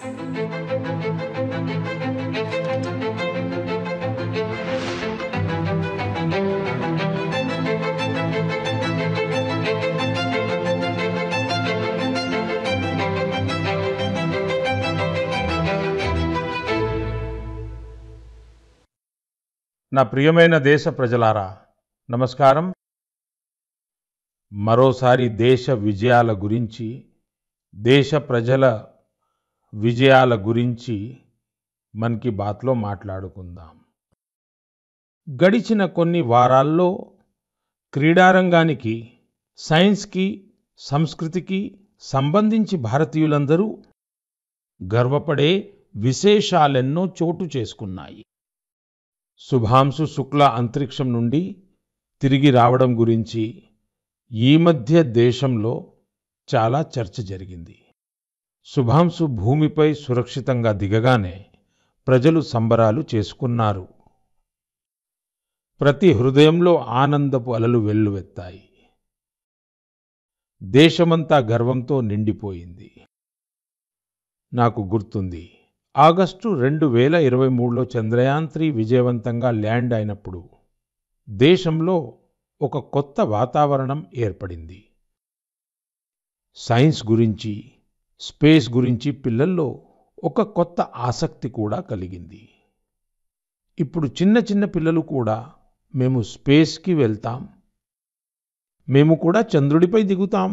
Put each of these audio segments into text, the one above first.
నా ప్రియమైన దేశ ప్రజలారా, నమస్కారం. మరోసారి దేశ విజయాల గురించి, దేశ ప్రజల విజయాల గురించి మన్ కీ బాత్లో మాట్లాడుకుందాం. గడిచిన కొన్ని వారాల్లో క్రీడారంగానికి, సైన్స్కి, సంస్కృతికి సంబంధించి భారతీయులందరూ గర్వపడే విశేషాలెన్నో చోటు చేసుకున్నాయి. శుభాంశు శుక్లా అంతరిక్షం నుండి తిరిగి రావడం గురించి ఈ మధ్య దేశంలో చాలా చర్చ జరిగింది. శుభాంశు భూమిపై సురక్షితంగా దిగగానే ప్రజలు సంబరాలు చేసుకున్నారు. ప్రతి హృదయంలో ఆనందపు అలలు వెల్లువెత్తాయి. దేశమంతా గర్వంతో నిండిపోయింది. నాకు గుర్తుంది, ఆగస్టు 2023లో చంద్రయాన్-3 విజయవంతంగా ల్యాండ్ అయినప్పుడు దేశంలో ఒక కొత్త వాతావరణం ఏర్పడింది. సైన్స్ గురించి, స్పేస్ గురించి పిల్లల్లో ఒక కొత్త ఆసక్తి కూడా కలిగింది. ఇప్పుడు చిన్న చిన్న పిల్లలు కూడా మేము స్పేస్కి వెళ్తాం, మేము కూడా చంద్రుడిపై దిగుతాం,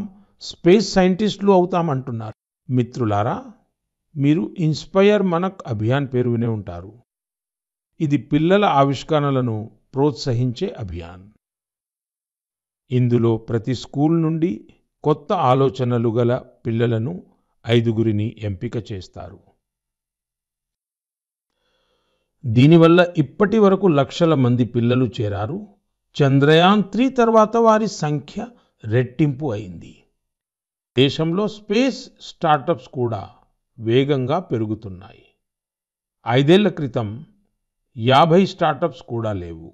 స్పేస్ సైంటిస్టులు అవుతాం అంటున్నారు. మిత్రులారా, మీరు ఇన్స్పైర్ మనక్ అభియాన్ పేరు వినే ఉంటారు. ఇది పిల్లల ఆవిష్కరణలను ప్రోత్సహించే అభియాన్. ఇందులో ప్రతి స్కూల్ నుండి కొత్త ఆలోచనలు గల పిల్లలను 5గురిని ఎంపిక చేస్తారు. దీనివల్ల ఇప్పటి వరకు లక్షల మంది పిల్లలు చేరారు. చంద్రయాన్-3 తర్వాత వారి సంఖ్య రెట్టింపు అయింది. దేశంలో స్పేస్ స్టార్టప్స్ కూడా వేగంగా పెరుగుతున్నాయి. 5 ఏళ్ల క్రితం 50 స్టార్టప్స్ కూడా లేవు.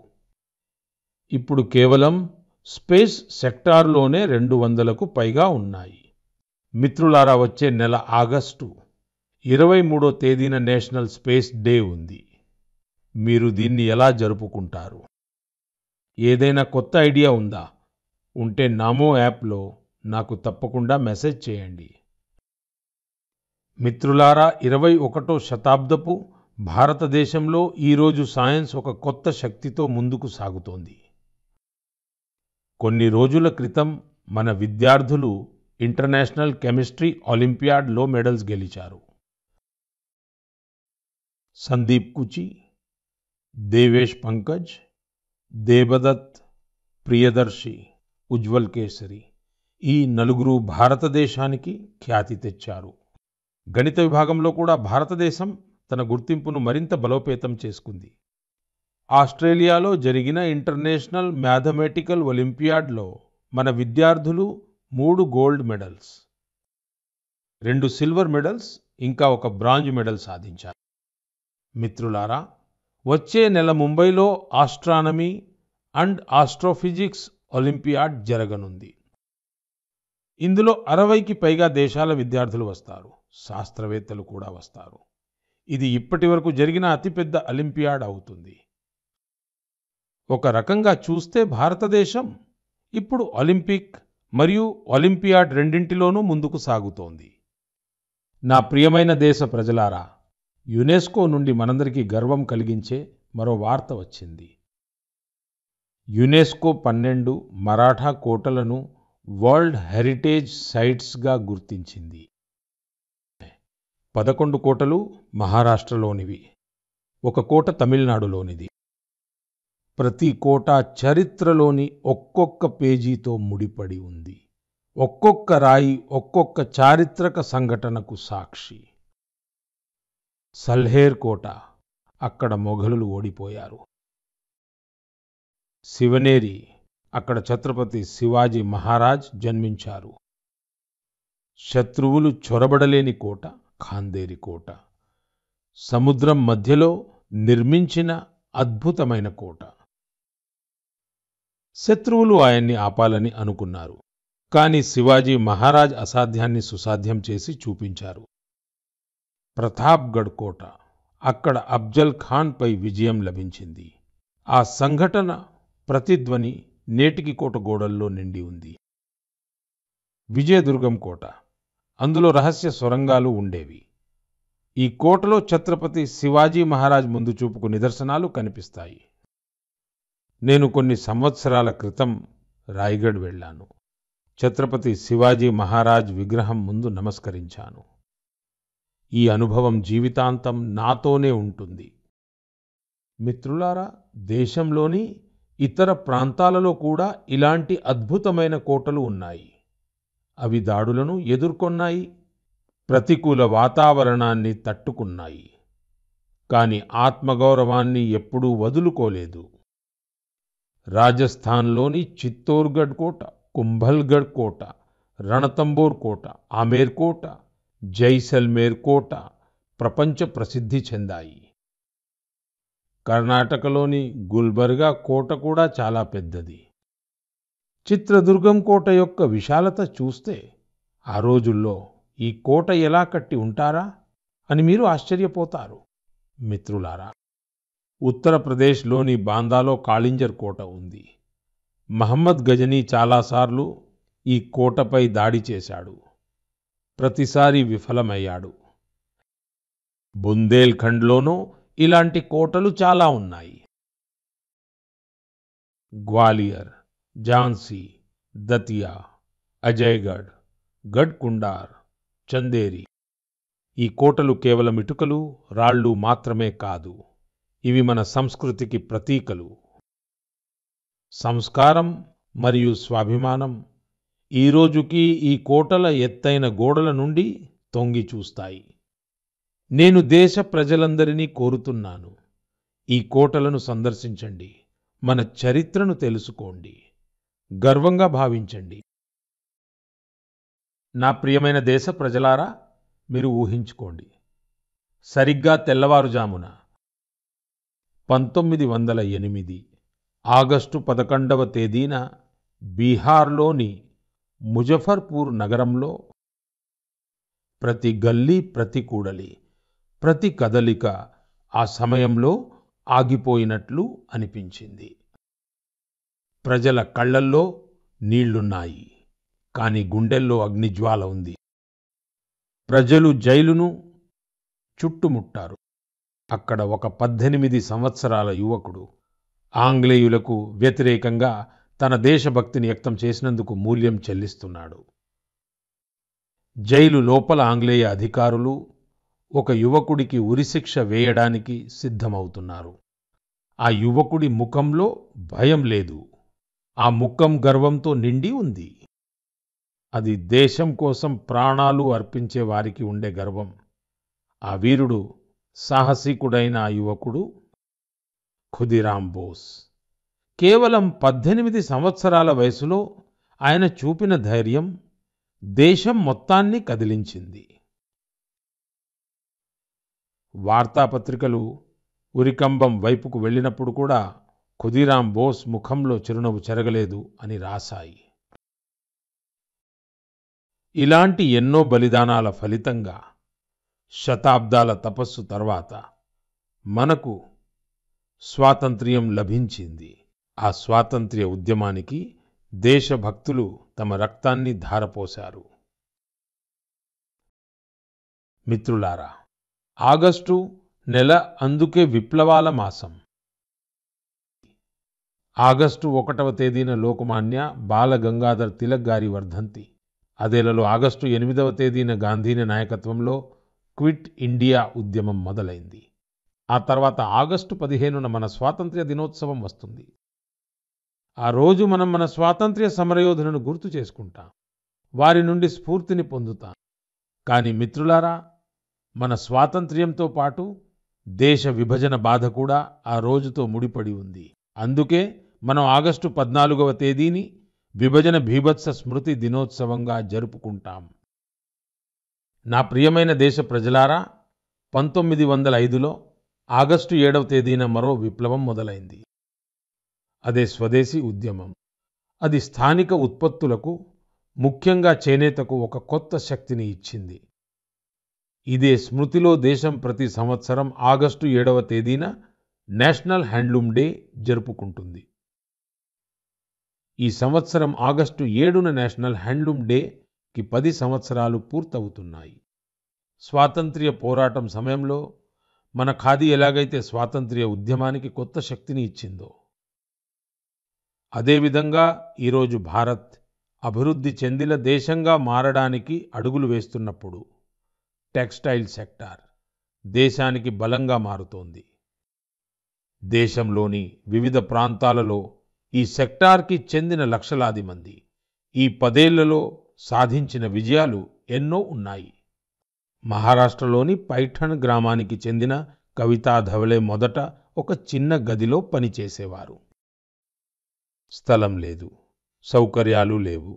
ఇప్పుడు కేవలం స్పేస్ సెక్టార్లోనే 200కు పైగా ఉన్నాయి. మిత్రులారా, వచ్చే నెల ఆగస్టు 23వ తేదీన నేషనల్ స్పేస్ డే ఉంది. మీరు దీన్ని ఎలా జరుపుకుంటారు? ఏదైనా కొత్త ఐడియా ఉందా? ఉంటే నామో యాప్లో నాకు తప్పకుండా మెసేజ్ చేయండి. మిత్రులారా, 21వ శతాబ్దపు భారతదేశంలో ఈరోజు సైన్స్ ఒక కొత్త శక్తితో ముందుకు సాగుతోంది. కొన్ని రోజుల క్రితం మన విద్యార్థులు ఇంటర్నేషనల్ కెమిస్ట్రీ ఒలింపియాడ్లో మెడల్స్ గెలిచారు. సందీప్ కుచి, దేవేష్ పంకజ్, దేబదత్, ప్రియదర్శి, ఉజ్వల్ కేసరి ఈ 4 భారతదేశానికి ఖ్యాతి తెచ్చారు. గణిత విభాగంలో కూడా భారతదేశం తన గుర్తింపును మరింత బలోపేతం చేసుకుంది. ఆస్ట్రేలియాలో జరిగిన ఇంటర్నేషనల్ మ్యాథమెటికల్ ఒలింపియాడ్లో మన విద్యార్థులు 3 గోల్డ్ మెడల్స్, 2 సిల్వర్ మెడల్స్, ఇంకా 1 బ్రాంజ్ మెడల్ సాధించారు. మిత్రులారా, వచ్చే నెల ముంబైలో ఆస్ట్రానమీ అండ్ ఆస్ట్రోఫిజిక్స్ ఒలింపియాడ్ జరగనుంది. ఇందులో 60కి పైగా దేశాల విద్యార్థులు వస్తారు. శాస్త్రవేత్తలు కూడా వస్తారు. ఇది ఇప్పటి వరకు జరిగిన అతిపెద్ద ఒలింపియాడ్ అవుతుంది. ఒక రకంగా చూస్తే భారతదేశం ఇప్పుడు ఒలింపిక్ మరియు ఒలింపియాడ్ రెండింటిలోనూ ముందుకు సాగుతోంది. నా ప్రియమైన దేశ ప్రజలారా, యునెస్కో నుండి మనందరికీ గర్వం కలిగించే మరో వార్త వచ్చింది. యునెస్కో 12 మరాఠా కోటలను వరల్డ్ హెరిటేజ్ సైట్స్గా గుర్తించింది. 11 కోటలు మహారాష్ట్రలోనివి, 1 కోట తమిళనాడులోనిది. ప్రతి కోట చరిత్రలోని ఒక్కొక్క పేజీతో ముడిపడి ఉంది. ఒక్కొక్క రాయి ఒక్కొక్క చారిత్రక సంఘటనకు సాక్షి. సల్హేర్ కోట, అక్కడ మొఘలులు ఓడిపోయారు. శివనేరి, అక్కడ ఛత్రపతి శివాజీ మహారాజ్ జన్మించారు. శత్రువులు చొరబడలేని కోట ఖాందేరి కోట. సముద్రం మధ్యలో నిర్మించిన అద్భుతమైన కోట. శత్రువులు ఆయన్ని ఆపాలని అనుకున్నారు. కానీ శివాజీ మహారాజ్ అసాధ్యాన్ని సుసాధ్యం చేసి చూపించారు. ప్రతాప్గఢ్ కోట, అక్కడ అఫ్జల్ ఖాన్పై విజయం లభించింది. ఆ సంఘటన ప్రతిధ్వని నేటికి కోట గోడల్లో నిండి ఉంది. విజయదుర్గం కోట, అందులో రహస్య సొరంగాలు ఉండేవి. ఈ కోటలో ఛత్రపతి శివాజీ మహారాజ్ ముందు చూపుకు నిదర్శనాలు కనిపిస్తాయి. నేను కొన్ని సంవత్సరాల క్రితం రాయ్గఢ్ వెళ్ళాను. ఛత్రపతి శివాజీ మహారాజ్ విగ్రహం ముందు నమస్కరించాను. ఈ అనుభవం జీవితాంతం నాతోనే ఉంటుంది. మిత్రులారా, దేశంలోని ఇతర ప్రాంతాలలో కూడా ఇలాంటి అద్భుతమైన కోటలు ఉన్నాయి. అవి దాడులను ఎదుర్కొన్నాయి, ప్రతికూల వాతావరణాన్ని తట్టుకున్నాయి. కానీ ఆత్మగౌరవాన్ని ఎప్పుడూ వదులుకోలేదు. రాజస్థాన్లోని చిత్తోర్గఢ్ కోట, కుంభల్గఢ్ కోట, రణతంబోర్ కోట, ఆమేర్ కోట, జైసల్మేర్ కోట ప్రపంచ ప్రసిద్ధి చెందాయి. కర్ణాటకలోని గుల్బర్గా కోట కూడా చాలా పెద్దది. చిత్రదుర్గం కోట యొక్క విశాలత చూస్తే ఆ రోజుల్లో ఈ కోట ఎలా కట్టి ఉంటారా అని మీరు ఆశ్చర్యపోతారు. మిత్రులారా, ఉత్తరప్రదేశ్లోని బాందాలో కాళింజర్ కోట ఉంది. మహమ్మద్ గజనీ చాలాసార్లు ఈ కోటపై దాడి చేశాడు. ప్రతిసారి విఫలమయ్యాడు. బుందేల్ఖండ్లోనూ ఇలాంటి కోటలు చాలా ఉన్నాయి. గ్వాలియర్, ఝాన్సీ, దతియా, అజయ్గఢ్, గఢ్ కుండార్, చందేరి, ఈ కోటలు కేవలం ఇటుకలు, రాళ్ళు మాత్రమే కాదు. ఇవి మన సంస్కృతికి ప్రతీకలు. సంస్కారం మరియు స్వాభిమానం ఈ రోజుకి ఈ కోటల ఎత్తైన గోడల నుండి తొంగి చూస్తాయి. నేను దేశ ప్రజలందరినీ కోరుతున్నాను, ఈ కోటలను సందర్శించండి, మన చరిత్రను తెలుసుకోండి, గర్వంగా భావించండి. నా ప్రియమైన దేశ ప్రజలారా, మీరు ఊహించుకోండి, సరిగ్గా తెల్లవారుజామున 1908 ఆగస్టు 11వ తేదీన బీహార్లోని ముజఫర్పూర్ నగరంలో ప్రతి గల్లీ, ప్రతి కూడలి, ప్రతి కదలిక ఆ సమయంలో ఆగిపోయినట్లు అనిపించింది. ప్రజల కళ్ళల్లో నీళ్లున్నాయి, కానీ గుండెల్లో అగ్నిజ్వాల ఉంది. ప్రజలు జైలును చుట్టుముట్టారు. అక్కడ ఒక 18 సంవత్సరాల యువకుడు ఆంగ్లేయులకు వ్యతిరేకంగా తన దేశభక్తిని వ్యక్తం చేసినందుకు మూల్యం చెల్లిస్తున్నాడు. జైలు లోపల ఆంగ్లేయ అధికారులు ఒక యువకుడికి ఉరిశిక్ష వేయడానికి సిద్ధమవుతున్నారు. ఆ యువకుడి ముఖంలో భయం లేదు, ఆ ముఖం గర్వంతో నిండి ఉంది. అది దేశం కోసం ప్రాణాలు అర్పించే వారికి ఉండే గర్వం. ఆ వీరుడు, సాహసికుడైన ఆ యువకుడు ఖుదీరామ్ బోస్. కేవలం 18 సంవత్సరాల వయసులో ఆయన చూపిన ధైర్యం దేశం మొత్తాన్ని కదిలించింది. వార్తాపత్రికలు ఉరికంబం వైపుకు వెళ్ళినప్పుడు కూడా ఖుదీరామ్ బోస్ ముఖంలో చిరునవ్వు చెరగలేదు అని రాశాయి. ఇలాంటి ఎన్నో బలిదానాల ఫలితంగా శతాబ్దాల తపస్సు తర్వాత మనకు స్వాతంత్ర్యం లభించింది. ఆ స్వాతంత్ర్య ఉద్యమానికి దేశభక్తులు తమ రక్తాన్ని ధారపోశారు. మిత్రులారా, ఆగస్టు నెల అందుకే విప్లవాల మాసం. ఆగస్టు 1వ తేదీన లోకమాన్య బాల గంగాధర్ తిలక్ గారి వర్ధంతి. అదేలలో ఆగస్టు 8వ తేదీన గాంధీని నాయకత్వంలో క్విట్ ఇండియా ఉద్యమం మొదలైంది. ఆ తర్వాత ఆగస్టు 15న మన స్వాతంత్ర్య దినోత్సవం వస్తుంది. ఆ రోజు మనం మన స్వాతంత్ర్య సమరయోధులను గుర్తు చేసుకుంటాం, వారి నుండి స్ఫూర్తిని పొందుతాం. కానీ మిత్రులారా, మన స్వాతంత్ర్యంతో పాటు దేశ విభజన బాధ కూడా ఆ రోజుతో ముడిపడి ఉంది. అందుకే మనం ఆగస్టు 14వ తేదీని విభజన భీభత్స స్మృతి దినోత్సవంగా జరుపుకుంటాం. నా ప్రియమైన దేశ ప్రజలారా, 1905లో ఆగస్టు 7వ తేదీన మరో విప్లవం మొదలైంది. అదే స్వదేశీ ఉద్యమం. అది స్థానిక ఉత్పత్తులకు, ముఖ్యంగా చేనేతకు ఒక కొత్త శక్తిని ఇచ్చింది. ఇదే స్మృతిలో దేశం ప్రతి సంవత్సరం ఆగస్టు 7వ తేదీన నేషనల్ హ్యాండ్లూమ్ డే జరుపుకుంటుంది. ఈ సంవత్సరం ఆగస్టు 7న నేషనల్ హ్యాండ్లూమ్ డేకి 10 సంవత్సరాలు పూర్తవుతున్నాయి. స్వాతంత్ర్య పోరాటం సమయంలో మన ఖాదీ ఎలాగైతే స్వాతంత్ర్య ఉద్యమానికి కొత్త శక్తిని ఇచ్చిందో, అదేవిధంగా ఈరోజు భారత్ అభివృద్ధి చెందిన దేశంగా మారడానికి అడుగులు వేస్తున్నప్పుడు టెక్స్టైల్ సెక్టార్ దేశానికి బలంగా మారుతోంది. దేశంలోని వివిధ ప్రాంతాలలో ఈ సెక్టార్కి చెందిన లక్షలాది మంది ఈ 10 ఏళ్లలో సాధించిన విజయాలు ఎన్నో ఉన్నాయి. మహారాష్ట్రలోని పైఠణ్ గ్రామానికి చెందిన కవితా ధవళే మొదట ఒక చిన్న గదిలో పనిచేసేవారు. స్థలం లేదు, సౌకర్యాలు లేవు,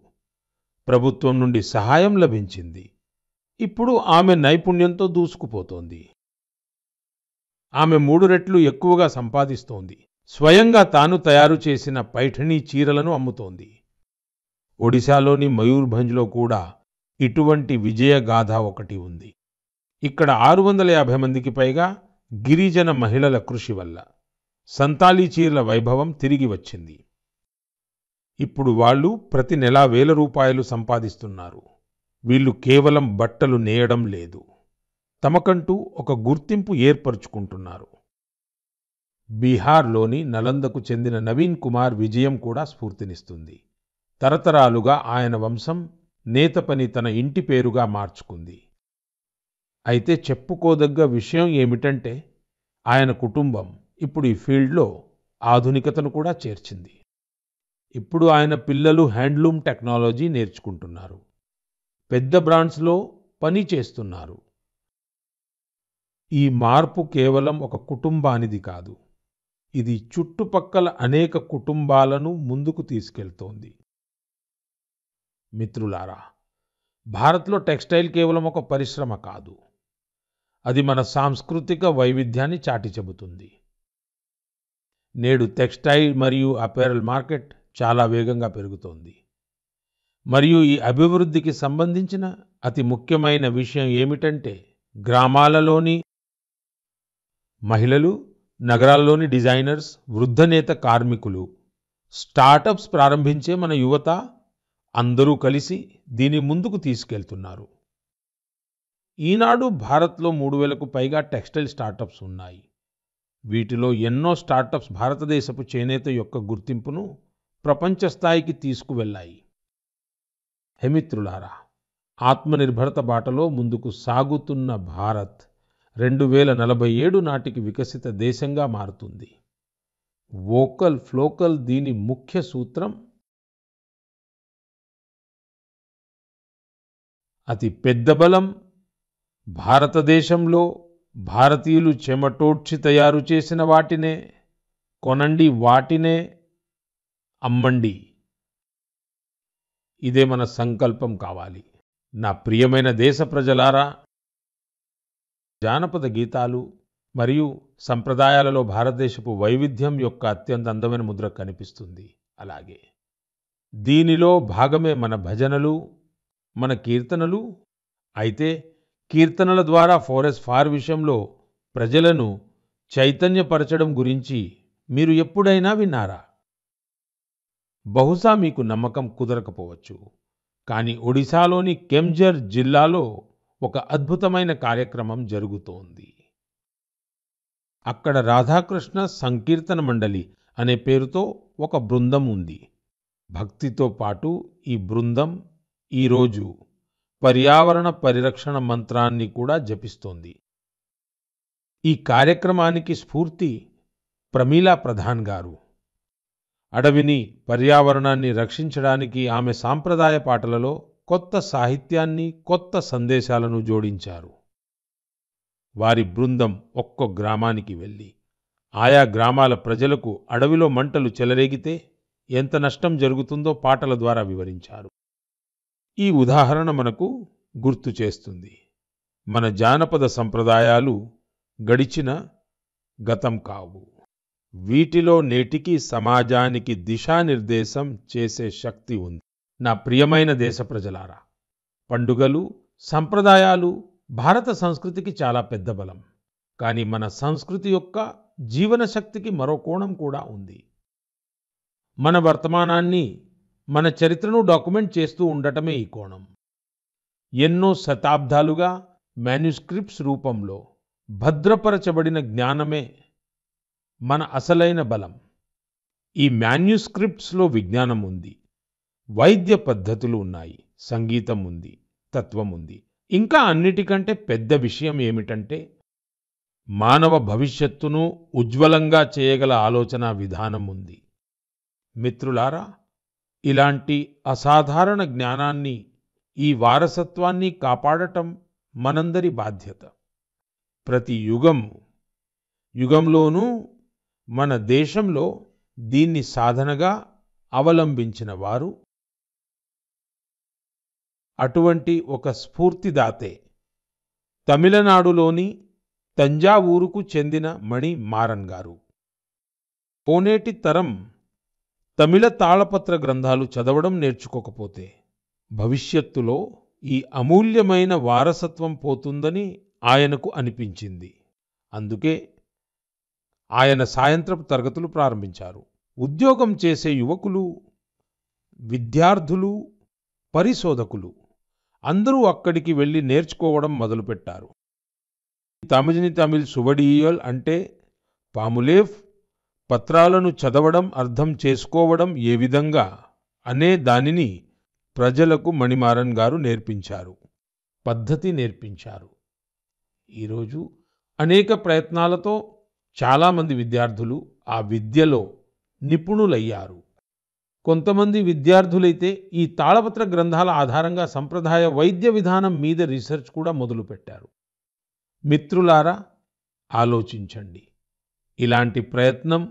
ప్రభుత్వం నుండి సహాయం లభించింది. ఇప్పుడు ఆమె నైపుణ్యంతో దూసుకుపోతోంది. ఆమె 3 రెట్లు ఎక్కువగా సంపాదిస్తోంది. స్వయంగా తాను తయారు చేసిన పైఠణీ చీరలను అమ్ముతోంది. ఒడిశాలోని మయూర్భంజ్లో కూడా ఇటువంటి విజయగాథ ఒకటి ఉంది. ఇక్కడ 650 మందికి పైగా గిరిజన మహిళల కృషి వల్ల సంతాలీ చీరల వైభవం తిరిగి వచ్చింది. ఇప్పుడు వాళ్ళు ప్రతి నెలా 1000 రూపాయలు సంపాదిస్తున్నారు. వీళ్ళు కేవలం బట్టలు నేయడం లేదు, తమకంటూ ఒక గుర్తింపు ఏర్పరచుకుంటున్నారు. బీహార్లోని నలందకు చెందిన నవీన్ కుమార్ విజయం కూడా స్ఫూర్తినిస్తుంది. తరతరాలుగా ఆయన వంశం నేత పని తన ఇంటి పేరుగా మార్చుకుంది. అయితే చెప్పుకోదగ్గ విషయం ఏమిటంటే ఆయన కుటుంబం ఇప్పుడు ఈ ఫీల్డ్లో ఆధునికతను కూడా చేర్చింది. ఇప్పుడు ఆయన పిల్లలు హ్యాండ్లూమ్ టెక్నాలజీ నేర్చుకుంటున్నారు, పెద్ద బ్రాండ్స్లో పని చేస్తున్నారు. ఈ మార్పు కేవలం ఒక కుటుంబానిది కాదు, ఇది చుట్టుపక్కల అనేక కుటుంబాలను ముందుకు తీసుకెళ్తోంది. మిత్రులారా, భారత్లో టెక్స్టైల్ కేవలం ఒక పరిశ్రమ కాదు, అది మన సాంస్కృతిక వైవిధ్యాన్ని చాటి చెబుతుంది. నేడు టెక్స్టైల్ మరియు అపెరల్ మార్కెట్ చాలా వేగంగా పెరుగుతోంది. మరియు ఈ అభివృద్ధికి సంబంధించిన అతి ముఖ్యమైన విషయం ఏమిటంటే గ్రామాలలోని మహిళలు, నగరాల్లోని డిజైనర్స్, వృద్ధనేత కార్మికులు, స్టార్టప్స్ ప్రారంభించే మన యువత అందరూ కలిసి దీని ముందుకు తీసుకెళ్తున్నారు. ఈనాడు భారత్లో 3000కు పైగా టెక్స్టైల్ స్టార్టప్స్ ఉన్నాయి. వీటిలో ఎన్నో స్టార్టప్స్ భారతదేశపు చేనేత యొక్క గుర్తింపును ప్రపంచ స్థాయికి తీసుకువెళ్ళాయి. మిత్రులారా, ఆత్మనిర్భరత బాటలో ముందుకు సాగుతున్న భారత్ 2047 నాటికి వికసిత దేశంగా మారుతుంది. వోకల్ ఫ్లోకల్ దీని ముఖ్య సూత్రం. అతి పెద్ద బలం భారతదేశంలో భారతీయులు చెమటోడ్చి తయారు చేసిన వాటినే కొనండి, వాటినే అమ్మండి. ఇదే మన సంకల్పం కావాలి. నా ప్రియమైన దేశ ప్రజలారా, జానపద గీతాలు మరియు సంప్రదాయాలలో భారతదేశపు వైవిధ్యం యొక్క అత్యంత అందమైన ముద్ర కనిపిస్తుంది. అలాగే దీనిలో భాగమే మన భజనలు, మన కీర్తనలు. అయితే కీర్తనల ద్వారా ఫారెస్ట్ ఫార్ విషయంలో ప్రజలను చైతన్యపరచడం గురించి మీరు ఎప్పుడైనా విన్నారా? బహుశా మీకు నమ్మకం కుదరకపోవచ్చు, కానీ ఒడిశాలోని కెంజర్ జిల్లాలో ఒక అద్భుతమైన కార్యక్రమం జరుగుతోంది. అక్కడ రాధాకృష్ణ సంకీర్తన మండలి అనే పేరుతో ఒక బృందం ఉంది. భక్తితో పాటు ఈ బృందం ఈరోజు పర్యావరణ పరిరక్షణ మంత్రాన్ని కూడా జపిస్తోంది. ఈ కార్యక్రమానికి స్ఫూర్తి ప్రమీలా ప్రధాన్ గారు. అడవిని, పర్యావరణాన్ని రక్షించడానికి ఆమె సాంప్రదాయ పాటలలో కొత్త సాహిత్యాన్ని, కొత్త సందేశాలను జోడించారు. వారి బృందం ఒక్కో గ్రామానికి వెళ్ళి ఆయా గ్రామాల ప్రజలకు అడవిలో మంటలు చెలరేగితే ఎంత నష్టం జరుగుతుందో పాటల ద్వారా వివరించారు. ఈ ఉదాహరణ మనకు గుర్తు చేస్తుంది, మన జానపద సంప్రదాయాలు గడిచిన గతం కావు. వీటిలో నేటికి సమాజానికి దిశానిర్దేశం చేసే శక్తి ఉంది. నా ప్రియమైన దేశ ప్రజలారా, పండుగలు, సంప్రదాయాలు భారత సంస్కృతికి చాలా పెద్ద బలం. కానీ మన సంస్కృతి యొక్క జీవన శక్తికి మరో కోణం కూడా ఉంది. మన వర్తమానాన్ని, మన చరిత్రను డాక్యుమెంట్ చేస్తూ ఉండటమే ఈ కోణం. ఎన్నో శతాబ్దాలుగా మాన్యుస్క్రిప్ట్స్ రూపంలో భద్రపరచబడిన జ్ఞానమే మన అసలైన బలం. ఈ మాన్యుస్క్రిప్ట్స్లో విజ్ఞానం ఉంది, వైద్య పద్ధతులు ఉన్నాయి, సంగీతం ఉంది, తత్వం ఉంది. ఇంకా అన్నిటికంటే పెద్ద విషయం ఏమిటంటే మానవ భవిష్యత్తును ఉజ్వలంగా చేయగల ఆలోచన విధానం ఉంది. మిత్రులారా, ఇలాంటి అసాధారణ జ్ఞానాన్ని, ఈ వారసత్వాన్ని కాపాడటం మనందరి బాధ్యత. ప్రతి యుగంలోనూ మన దేశంలో దీన్ని సాధనగా అవలంబించిన వారు అటువంటి ఒక స్ఫూర్తిదాతే తమిళనాడులోని తంజావూరుకు చెందిన మణి మారన్ గారు. పోనేటి తరం తమిళ తాళపత్ర గ్రంథాలు చదవడం నేర్చుకోకపోతే భవిష్యత్తులో ఈ అమూల్యమైన వారసత్వం పోతుందని ఆయనకు అనిపించింది. అందుకే ఆయన సాయంత్రపు తరగతులు ప్రారంభించారు. ఉద్యోగం చేసే యువకులు, విద్యార్థులు, పరిశోధకులు అందరూ అక్కడికి వెళ్ళి నేర్చుకోవడం మొదలుపెట్టారు. తమిళ్ సువడియల్ అంటే పాములేఫ్, పత్రాలను చదవడం, అర్థం చేసుకోవడం ఏ విధంగా అనే దానిని ప్రజలకు మణిమారన్ గారు నేర్పించారు, పద్ధతి నేర్పించారు. ఈరోజు అనేక ప్రయత్నాలతో చాలామంది విద్యార్థులు ఆ విద్యలో నిపుణులయ్యారు. కొంతమంది విద్యార్థులైతే ఈ తాళపత్ర గ్రంథాల ఆధారంగా సంప్రదాయ వైద్య విధానం మీద రీసెర్చ్ కూడా మొదలుపెట్టారు. మిత్రులారా, ఆలోచించండి. ఇలాంటి ప్రయత్నం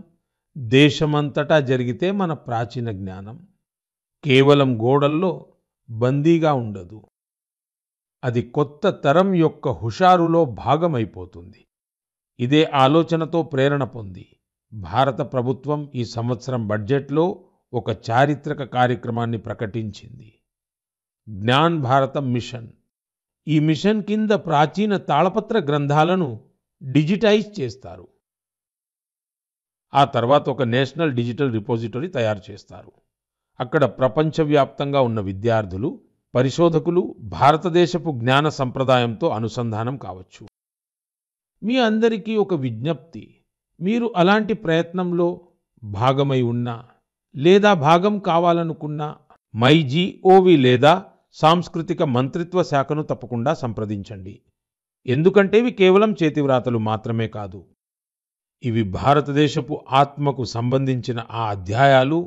దేశమంతటా జరిగితే మన ప్రాచీన జ్ఞానం కేవలం గోడల్లో బందీగా ఉండదు. అది కొత్త తరం యొక్క హుషారులో భాగమైపోతుంది. ఇదే ఆలోచనతో ప్రేరణ పొంది భారత ప్రభుత్వం ఈ సంవత్సరం బడ్జెట్లో ఒక చారిత్రక కార్యక్రమాన్ని ప్రకటించింది, జ్ఞాన్ భారతం మిషన్. ఈ మిషన్ కింద ప్రాచీన తాళపత్ర గ్రంథాలను డిజిటైజ్ చేస్తారు. ఆ తర్వాత ఒక నేషనల్ డిజిటల్ రిపోజిటరీ తయారు చేస్తారు. అక్కడ ప్రపంచవ్యాప్తంగా ఉన్న విద్యార్థులు, పరిశోధకులు భారతదేశపు జ్ఞాన సంప్రదాయంతో అనుసంధానం కావచ్చు. మీ అందరికీ ఒక విజ్ఞప్తి. మీరు అలాంటి ప్రయత్నంలో భాగమై ఉన్నా లేదా భాగం కావాలనుకున్నా MyGov లేదా సాంస్కృతిక మంత్రిత్వ శాఖను తప్పకుండా సంప్రదించండి. ఎందుకంటే ఇవి కేవలం చేతివ్రాతలు మాత్రమే కాదు. ఇవి భారతదేశపు ఆత్మకు సంబంధించిన ఆ అధ్యాయాలు.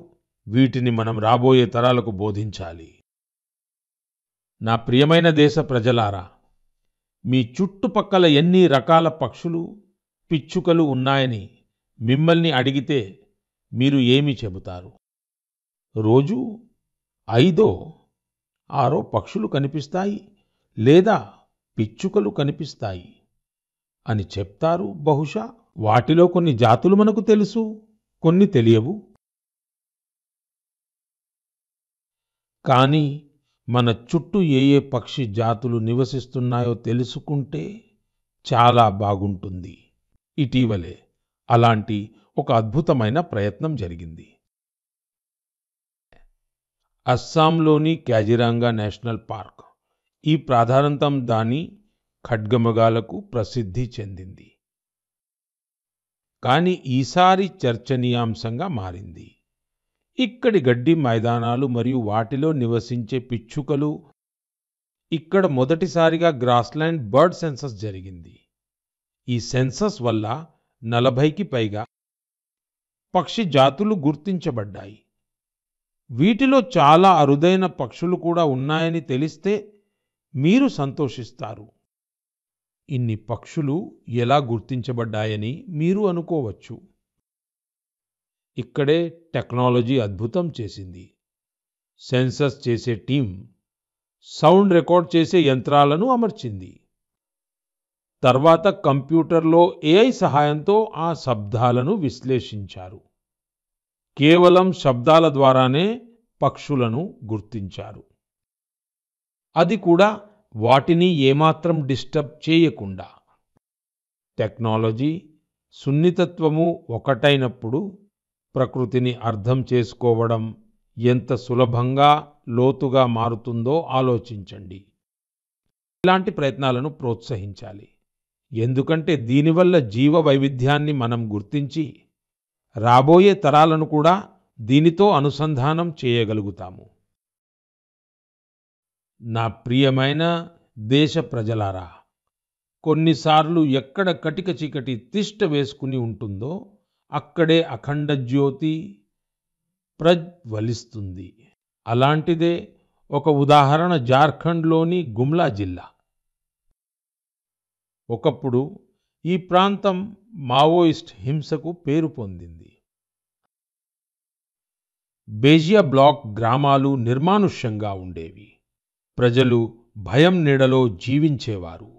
వీటిని మనం రాబోయే తరాలకు బోధించాలి. నా ప్రియమైన దేశ ప్రజలారా, మీ చుట్టుపక్కల ఎన్ని రకాల పక్షులు, పిచ్చుకలు ఉన్నాయని మిమ్మల్ని అడిగితే మీరు ఏమి చెబుతారు? రోజు 5-6 పక్షులు కనిపిస్తాయి లేదా పిచ్చుకలు కనిపిస్తాయి అని చెప్తారు. బహుశా వాటిలో కొన్ని జాతులు మనకు తెలుసు, కొన్ని తెలియవు. కానీ మన చుట్టూ ఏ ఏ పక్షి జాతులు నివసిస్తున్నాయో తెలుసుకుంటే చాలా బాగుంటుంది. ఇటీవలే అలాంటి ఒక అద్భుతమైన ప్రయత్నం జరిగింది. అస్సాంలోని కాజిరంగా నేషనల్ పార్క్ ఈ ప్రాధాన్యం దాని ఖడ్గమృగాలకు ప్రసిద్ధి చెందింది. కానీ ఈసారి చర్చనీయాంశంగా మారింది. ఇక్కడి గడ్డి మైదానాలు మరియు వాటిలో నివసించే పిచ్చుకలు. ఇక్కడ మొదటిసారిగా గ్రాస్లాండ్ బర్డ్ సెన్సస్ జరిగింది. ఈ సెన్సస్ వల్ల 40కి పైగా పక్షి జాతులు గుర్తించబడ్డాయి. వీటిలో చాలా అరుదైన పక్షులు కూడా ఉన్నాయని తెలిస్తే మీరు సంతోషిస్తారు. ఇన్ని పక్షులు ఎలా గుర్తించబడ్డాయని మీరు అనుకోవచ్చు. ఇక్కడే టెక్నాలజీ అద్భుతం చేసింది. సెన్సస్ చేసే టీం సౌండ్ రికార్డ్ చేసే యంత్రాలను అమర్చింది. తర్వాత కంప్యూటర్లో AI సహాయంతో ఆ శబ్దాలను విశ్లేషించారు. కేవలం శబ్దాల ద్వారానే పక్షులను గుర్తించారు. అది కూడా వాటిని ఏమాత్రం డిస్టర్బ్ చేయకుండా. టెక్నాలజీ, సున్నితత్వము ఒకటైనప్పుడు ప్రకృతిని అర్థం చేసుకోవడం ఎంత సులభంగా, లోతుగా మారుతుందో ఆలోచించండి. ఇలాంటి ప్రయత్నాలను ప్రోత్సహించాలి. ఎందుకంటే దీనివల్ల జీవ వైవిధ్యాన్ని మనం గుర్తించి రాబోయే తరాలను కూడా దీనితో అనుసంధానం చేయగలుగుతాము. నా ప్రియమైన దేశ ప్రజలారా, కొన్నిసార్లు ఎక్కడ కటిక చీకటి తిష్ట వేసుకుని ఉంటుందో అక్కడే అఖండ జ్యోతి ప్రజ్వలిస్తుంది. అలాంటిదే ఒక ఉదాహరణ జార్ఖండ్లోని గుమ్లా జిల్లా. ఒకప్పుడు ఈ ప్రాంతం మావోయిస్ట్ హింసకు పేరు పొందింది. బేజియా బ్లాక్ గ్రామాలు నిర్మానుష్యంగా ఉండేవి. ప్రజలు భయం నీడలో జీవించేవారు.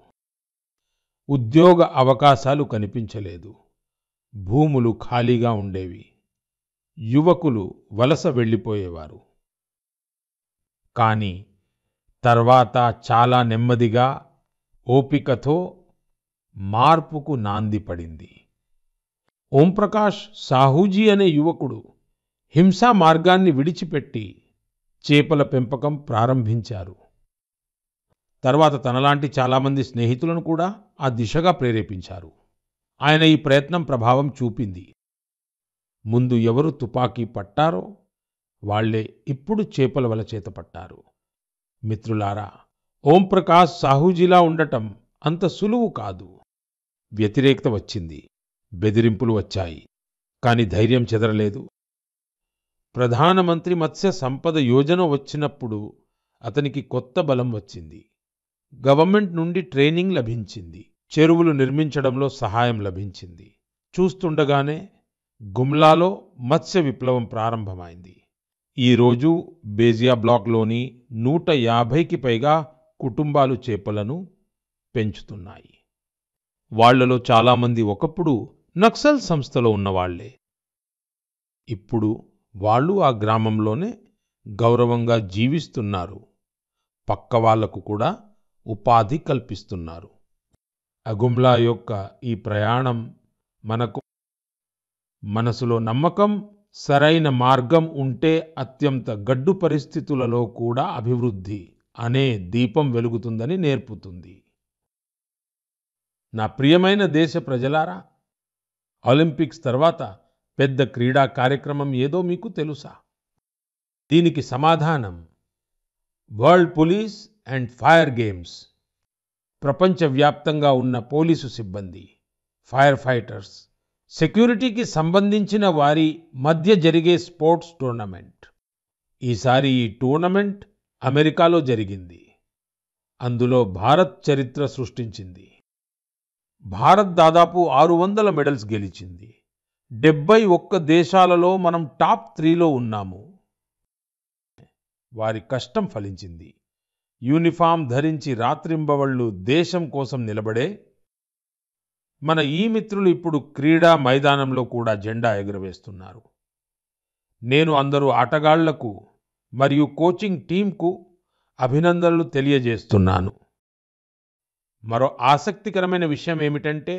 ఉద్యోగ అవకాశాలు కనిపించలేదు. భూములు ఖాళీగా ఉండేవి. యువకులు వలస వెళ్ళిపోయేవారు. కానీ తర్వాత చాలా నెమ్మదిగా, ఓపికతో మార్పుకు నాంది పడింది. ఓంప్రకాష్ సాహూజీ అనే యువకుడు హింసా మార్గాన్ని విడిచిపెట్టి చేపల పెంపకం ప్రారంభించారు. తర్వాత తనలాంటి చాలామంది స్నేహితులను కూడా ఆ దిశగా ప్రేరేపించారు. ఆయన ఈ ప్రయత్నం ప్రభావం చూపింది. ముందు ఎవరు తుపాకీ పట్టారో వాళ్లే ఇప్పుడు చేపల వల చేత పట్టారు. మిత్రులారా, ఓంప్రకాష్ సాహూజీలా ఉండటం అంత సులువు కాదు. వ్యతిరేకత వచ్చింది, బెదిరింపులు వచ్చాయి. కానీ ధైర్యం చెదరలేదు. ప్రధానమంత్రి మత్స్య సంపద యోజన వచ్చినప్పుడు అతనికి కొత్త బలం వచ్చింది. గవర్నమెంట్ నుండి ట్రైనింగ్ లభించింది. చెరువులు నిర్మించడంలో సహాయం లభించింది. చూస్తుండగానే గుమ్లాలో మత్స్య విప్లవం ప్రారంభమైంది. ఈరోజు బేజియా బ్లాక్లోని 150కి పైగా కుటుంబాలు చేపలను పెంచుతున్నాయి. వాళ్లలో చాలామంది ఒకప్పుడు నక్సల్ సంస్థలో ఉన్నవాళ్లే. ఇప్పుడు వాళ్ళు ఆ గ్రామంలోనే గౌరవంగా జీవిస్తున్నారు. పక్క వాళ్లకు కూడా ఉపాధి కల్పిస్తున్నారు. గుమ్లా యొక్క ఈ ప్రయాణం మనకు మనసులో నమ్మకం, సరైన మార్గం ఉంటే అత్యంత గడ్డు పరిస్థితులలో కూడా అభివృద్ధి అనే దీపం వెలుగుతుందని నేర్పుతుంది. నా ప్రియమైన దేశ ప్రజలారా, ఒలింపిక్స్ తర్వాత పెద్ద క్రీడా కార్యక్రమం ఏదో మీకు తెలుసా? దీనికి సమాధానం world police and fire games. ప్రపంచవ్యాప్తంగా ఉన్న పోలీసు సిబ్బంది, ఫైర్ ఫైటర్స్, సెక్యూరిటీకి సంబంధించిన వారి మధ్య జరిగే స్పోర్ట్స్ టోర్నమెంట్. ఈసారి ఈ టోర్నమెంట్ అమెరికాలో జరిగింది. అందులో భారత్ చరిత్ర సృష్టించింది. భారత్ దాదాపు 600 మెడల్స్ గెలిచింది. 71 దేశాలలో మనం టాప్ 3లో ఉన్నాము. వారి కష్టం ఫలించింది. యూనిఫామ్ ధరించి రాత్రింబవళ్లు దేశం కోసం నిలబడే మన ఈ మిత్రులు ఇప్పుడు క్రీడా మైదానంలో కూడా జెండా ఎగురవేస్తున్నారు. నేను అందరూ ఆటగాళ్లకు మరియు కోచింగ్ టీంకు అభినందనలు తెలియజేస్తున్నాను. మరో ఆసక్తికరమైన విషయం ఏమిటంటే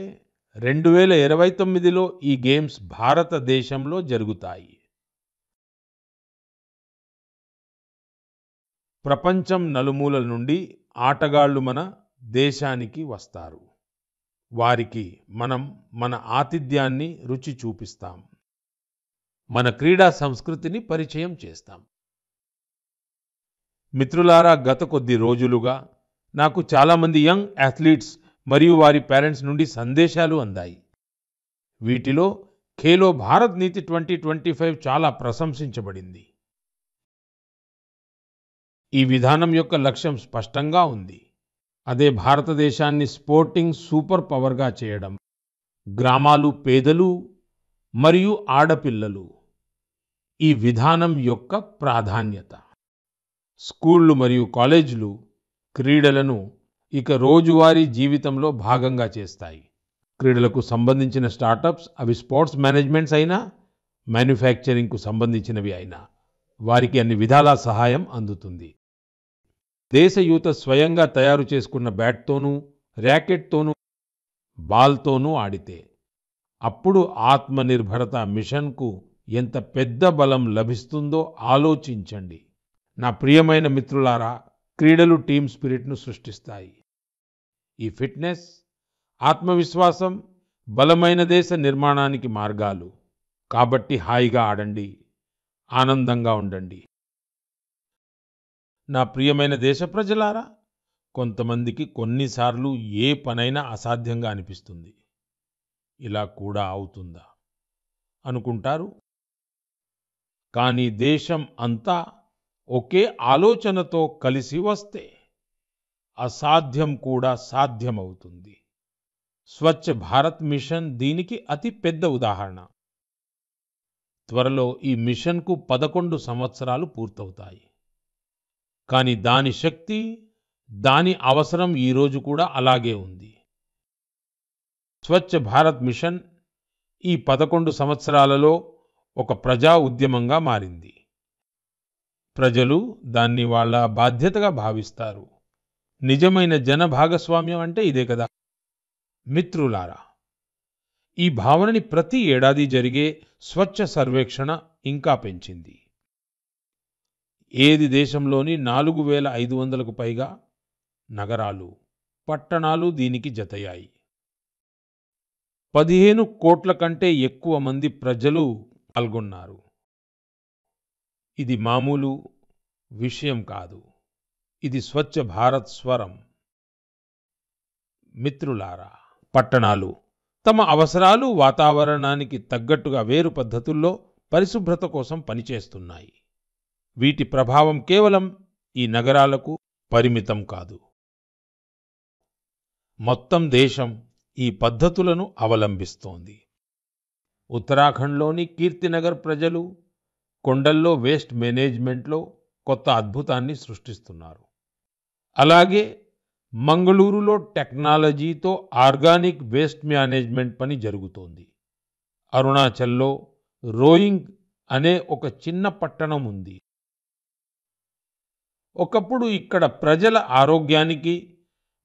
2029లో ఈ గేమ్స్ భారతదేశంలో జరుగుతాయి. ప్రపంచం నలుమూలల నుండి ఆటగాళ్లు మన దేశానికి వస్తారు. వారికి మనం మన ఆతిథ్యాన్ని రుచి చూపిస్తాం. మన క్రీడా సంస్కృతిని పరిచయం చేస్తాం. మిత్రులారా, గత కొద్ది రోజులుగా నాకు చాలామంది యంగ్ అథ్లీట్స్ మరియు వారి పేరెంట్స్ నుండి సందేశాలు అందాయి. వీటిలో ఖేలో భారత్ నీతి 2025 చాలా ప్రశంసించబడింది. ఈ విధానం యొక్క లక్ష్యం స్పష్టంగా ఉంది. అదే భారతదేశాన్ని స్పోర్టింగ్ సూపర్ పవర్గా చేయడం. గ్రామాలు, పేదలు మరియు ఆడపిల్లలు ఈ విధానం యొక్క ప్రాధాన్యత. స్కూళ్లు మరియు కాలేజీలు క్రీడలను ఇక రోజువారీ జీవితంలో భాగంగా చేస్తాయి. క్రీడలకు సంబంధించిన స్టార్టప్స్, అవి స్పోర్ట్స్ మేనేజ్మెంట్స్ అయినా, మ్యానుఫ్యాక్చరింగ్కు సంబంధించినవి అయినా, వారికి అన్ని విధాల సహాయం అందుతుంది. దేశ యువత స్వయంగా తయారు చేసుకున్న బ్యాట్తోనూ, ర్యాకెట్తోనూ, బాల్తోనూ ఆడితే అప్పుడు ఆత్మనిర్భరత మిషన్కు ఎంత పెద్ద బలం లభిస్తుందో ఆలోచించండి. నా ప్రియమైన మిత్రులారా, క్రీడలు టీమ్ స్పిరిట్ను సృష్టిస్తాయి. ఈ ఫిట్నెస్, ఆత్మవిశ్వాసం బలమైన దేశ నిర్మాణానికి మార్గాలు. కాబట్టి హాయిగా ఆడండి, ఆనందంగా ఉండండి. నా ప్రియమైన దేశ ప్రజలారా, కొంతమందికి కొన్నిసార్లు ఏ పనైనా అసాధ్యంగా అనిపిస్తుంది. ఇలా కూడా అవుతుందా అనుకుంటారు. కానీ దేశం అంతా ఒకే ఆలోచనతో కలిసి వస్తే అసాధ్యం కూడా సాధ్యమవుతుంది. స్వచ్ఛ భారత్ మిషన్ దీనికి అతి పెద్ద ఉదాహరణ. త్వరలో ఈ మిషన్కు 11 సంవత్సరాలు పూర్తవుతాయి. కానీ దాని శక్తి, దాని అవసరం ఈరోజు కూడా అలాగే ఉంది. స్వచ్ఛ భారత్ మిషన్ ఈ 11 సంవత్సరాలలో ఒక ప్రజా ఉద్యమంగా మారింది. ప్రజలు దాన్ని వాళ్ళ బాధ్యతగా భావిస్తారు. నిజమైన జన భాగస్వామ్యం అంటే ఇదే కదా. మిత్రులారా, ఈ భావనని ప్రతి ఏడాది జరిగే స్వచ్ఛ సర్వేక్షణ ఇంకా పెంచింది. ఏది దేశంలోని 4500కు పైగా నగరాలు, పట్టణాలు దీనికి జతయ్యాయి. 15 కోట్ల కంటే ఎక్కువ మంది ప్రజలు పాల్గొన్నారు. ఇది మామూలు విషయం కాదు. ఇది స్వచ్ఛ భారత్ స్వరం. మిత్రులారా, పట్టణాలు తమ అవసరాలు, వాతావరణానికి తగ్గట్టుగా వేరు పద్ధతుల్లో పరిశుభ్రత కోసం పనిచేస్తున్నాయి. వీటి ప్రభావం కేవలం ఈ నగరాలకు పరిమితం కాదు. మొత్తం దేశం ఈ పద్ధతులను అవలంబిస్తోంది. ఉత్తరాఖండ్లోని కీర్తినగర్ ప్రజలు కొండల్లో వేస్ట్ మేనేజ్మెంట్లో కొత్త అద్భుతాన్ని సృష్టిస్తున్నారు. అలాగే మంగళూరులో టెక్నాలజీతో ఆర్గానిక్ వేస్ట్ మేనేజ్మెంట్ పని జరుగుతోంది. అరుణాచల్లో రోయింగ్ అనే ఒక చిన్న పట్టణం ఉంది. ఒకప్పుడు ఇక్కడ ప్రజల ఆరోగ్యానికి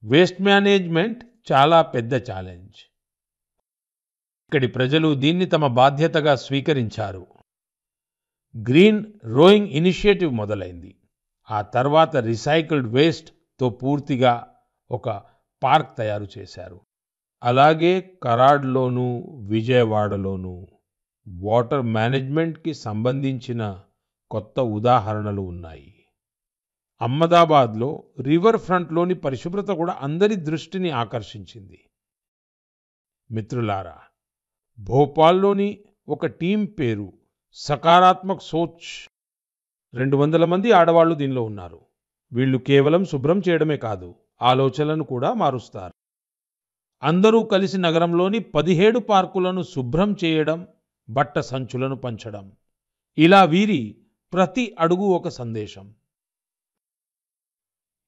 వేస్ట్ మేనేజ్మెంట్ చాలా పెద్ద ఛాలెంజ్. ఇక్కడి ప్రజలు దీన్ని తమ బాధ్యతగా స్వీకరించారు. గ్రీన్ రోయింగ్ ఇనిషియేటివ్ మొదలైంది. ఆ తర్వాత రీసైకిల్డ్ వేస్ట్తో పూర్తిగా ఒక పార్క్ తయారు చేశారు. అలాగే కరాడ్లోనూ, విజయవాడలోనూ వాటర్ మేనేజ్మెంట్కి సంబంధించిన కొత్త ఉదాహరణలు ఉన్నాయి. అహ్మదాబాద్లో రివర్ ఫ్రంట్లోని పరిశుభ్రత కూడా అందరి దృష్టిని ఆకర్షించింది. మిత్రులారా, భోపాల్లోని ఒక టీం పేరు సకారాత్మక్ సోచ్. 200 మంది ఆడవాళ్లు దీనిలో ఉన్నారు. వీళ్ళు కేవలం శుభ్రం చేయడమే కాదు, ఆలోచనలను కూడా మారుస్తారు. అందరూ కలిసి నగరంలోని 17 పార్కులను శుభ్రం చేయడం, బట్ట సంచులను పంచడం. ఇలా వీరి ప్రతి అడుగు ఒక సందేశం.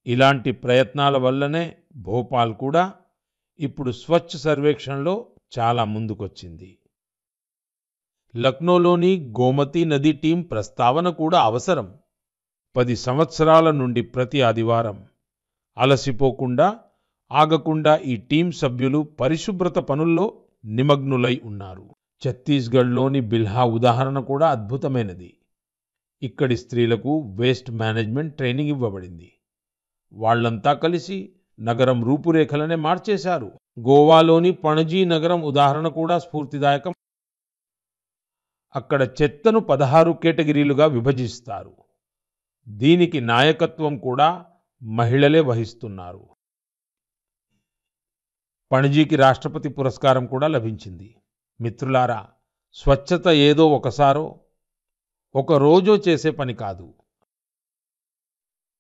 ఇలాంటి ప్రయత్నాల వల్లనే భోపాల్ కూడా ఇప్పుడు స్వచ్ఛ సర్వేక్షణలో చాలా ముందుకొచ్చింది. లక్నోలోని గోమతి నది టీం ప్రస్తావన కూడా అవసరం. 10 సంవత్సరాల నుండి ప్రతి ఆదివారం అలసిపోకుండా, ఆగకుండా ఈ టీం సభ్యులు పరిశుభ్రత పనుల్లో నిమగ్నులై ఉన్నారు. ఛత్తీస్గఢ్లోని బిల్హా ఉదాహరణ కూడా అద్భుతమైనది. ఇక్కడి స్త్రీలకు వేస్ట్ మేనేజ్మెంట్ ట్రైనింగ్ ఇవ్వబడింది. వాళ్లంతా కలిసి నగరం రూపురేఖలనే మార్చేశారు. గోవాలోని పణజీ నగరం ఉదాహరణ కూడా స్ఫూర్తిదాయకం. అక్కడ చెత్తను 16 కేటగిరీలుగా విభజిస్తారు. దీనికి నాయకత్వం కూడా మహిళలే వహిస్తున్నారు. పణజీకి రాష్ట్రపతి పురస్కారం కూడా లభించింది. మిత్రులారా, స్వచ్ఛత ఏదో ఒకసారో ఒక రోజో చేసే పని కాదు.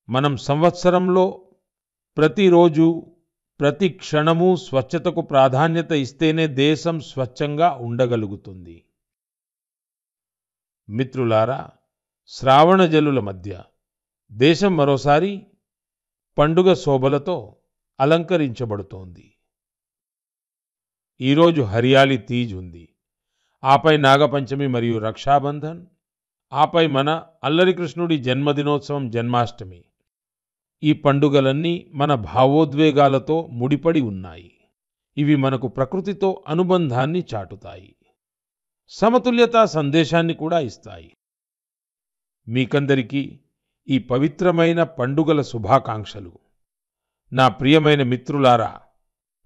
మనం సంవత్సరంలో ప్రతిరోజు, ప్రతి క్షణము స్వచ్ఛతకు ప్రాధాన్యత ఇస్తేనే దేశం స్వచ్ఛంగా ఉండగలుగుతుంది. మిత్రులారా, శ్రావణ జల్లుల మధ్య దేశం మరోసారి పండుగ శోభలతో అలంకరించబడుతోంది. ఈరోజు హరియాలి తీజ్ ఉంది. ఆపై నాగపంచమి మరియు రక్షాబంధన్. ఆపై మన అల్లరి కృష్ణుడి జన్మదినోత్సవం జన్మాష్టమి. ఈ పండుగలన్నీ మన భావోద్వేగాలతో ముడిపడి ఉన్నాయి. ఇవి మనకు ప్రకృతితో అనుబంధాన్ని చాటుతాయి, సమతుల్యతా సందేశాన్ని కూడా ఇస్తాయి. మీకందరికీ ఈ పవిత్రమైన పండుగల శుభాకాంక్షలు. నా ప్రియమైన మిత్రులారా,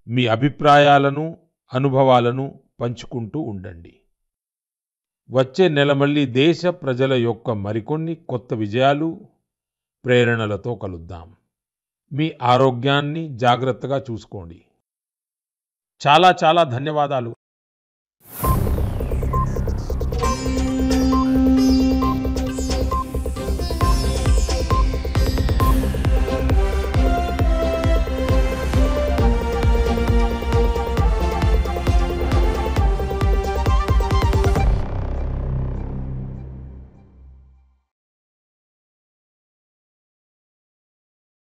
మీ అభిప్రాయాలను, అనుభవాలను పంచుకుంటూ ఉండండి. వచ్చే నెల మళ్ళీ దేశ ప్రజల యొక్క మరికొన్ని కొత్త విజయాలు, ప్రేరణలతో కలుద్దాం. మీ ఆరోగ్యాన్ని జాగ్రత్తగా చూసుకోండి. చాలా చాలా ధన్యవాదాలు.